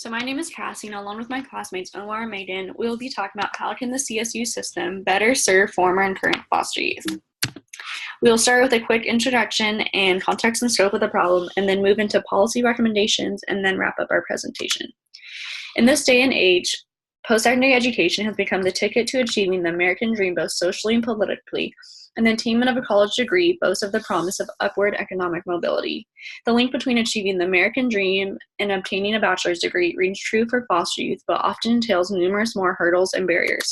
So my name is Cassie, and along with my classmates Omar and Megan, we will be talking about how can the CSU system better serve former and current foster youth. We will start with a quick introduction and context and scope of the problem, and then move into policy recommendations, and then wrap up our presentation. In this day and age, post-secondary education has become the ticket to achieving the American dream both socially and politically, and the attainment of a college degree boasts of the promise of upward economic mobility. The link between achieving the American dream and obtaining a bachelor's degree rings true for foster youth, but often entails numerous more hurdles and barriers.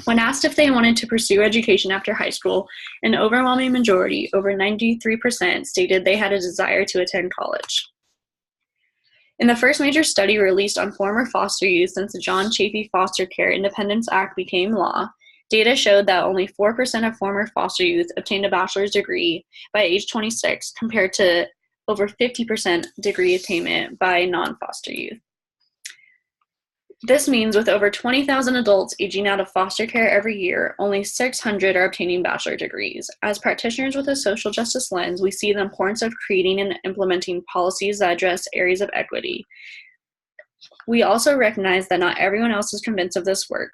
When asked if they wanted to pursue education after high school, an overwhelming majority, over 93%, stated they had a desire to attend college. In the first major study released on former foster youth since the John Chafee Foster Care Independence Act became law, data showed that only 4% of former foster youth obtained a bachelor's degree by age 26, compared to over 50% degree attainment by non-foster youth. This means with over 20,000 adults aging out of foster care every year, only 600 are obtaining bachelor degrees. As practitioners with a social justice lens, we see the importance of creating and implementing policies that address areas of equity. We also recognize that not everyone else is convinced of this work.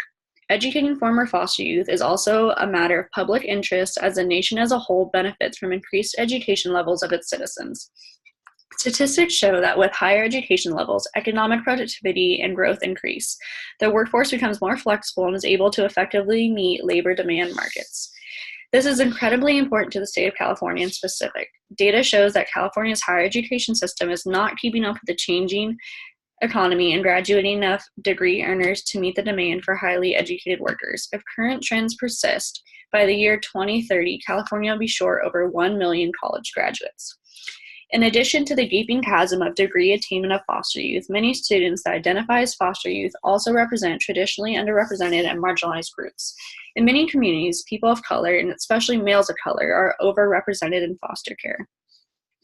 Educating former foster youth is also a matter of public interest, as the nation as a whole benefits from increased education levels of its citizens. Statistics show that with higher education levels, economic productivity and growth increase. The workforce becomes more flexible and is able to effectively meet labor demand markets. This is incredibly important to the state of California in specific. Data shows that California's higher education system is not keeping up with the changing economy and graduating enough degree earners to meet the demand for highly educated workers. If current trends persist, by the year 2030, California will be short over 1 million college graduates. In addition to the gaping chasm of degree attainment of foster youth, many students that identify as foster youth also represent traditionally underrepresented and marginalized groups. In many communities, people of color, and especially males of color, are overrepresented in foster care.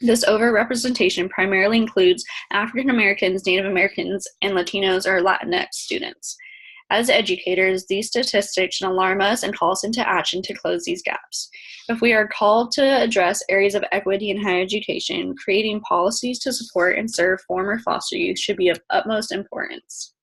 This overrepresentation primarily includes African Americans, Native Americans, and Latinos or Latinx students. As educators, these statistics should alarm us and call us into action to close these gaps. If we are called to address areas of equity in higher education, creating policies to support and serve former foster youth should be of utmost importance.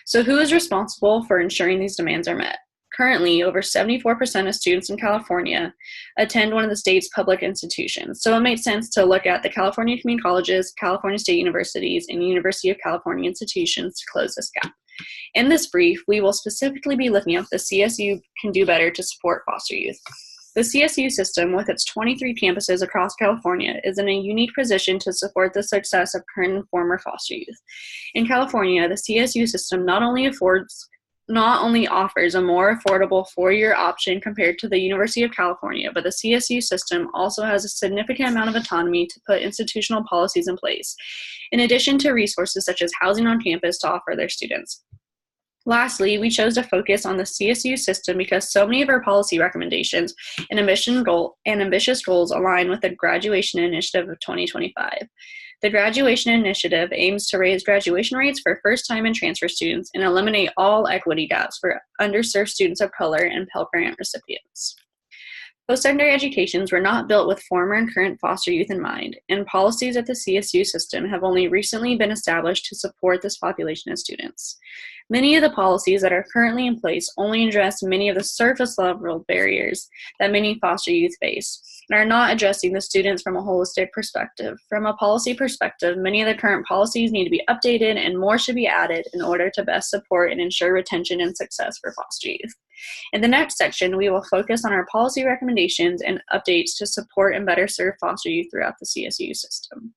So who is responsible for ensuring these demands are met? Currently, over 74% of students in California attend one of the state's public institutions, so it makes sense to look at the California Community Colleges, California State Universities, and University of California institutions to close this gap. In this brief, we will specifically be looking at what the CSU can do better to support foster youth. The CSU system, with its 23 campuses across California, is in a unique position to support the success of current and former foster youth. In California, the CSU system not only offers a more affordable four-year option compared to the University of California, but the CSU system also has a significant amount of autonomy to put institutional policies in place, in addition to resources such as housing on campus to offer their students. Lastly, we chose to focus on the CSU system because so many of our policy recommendations and ambitious goals align with the Graduation Initiative of 2025. The Graduation Initiative aims to raise graduation rates for first-time and transfer students and eliminate all equity gaps for underserved students of color and Pell Grant recipients. Post-secondary educations were not built with former and current foster youth in mind, and policies at the CSU system have only recently been established to support this population of students. Many of the policies that are currently in place only address many of the surface-level barriers that many foster youth face, and are not addressing the students from a holistic perspective. From a policy perspective, many of the current policies need to be updated and more should be added in order to best support and ensure retention and success for foster youth. In the next section, we will focus on our policy recommendations and updates to support and better serve foster youth throughout the CSU system.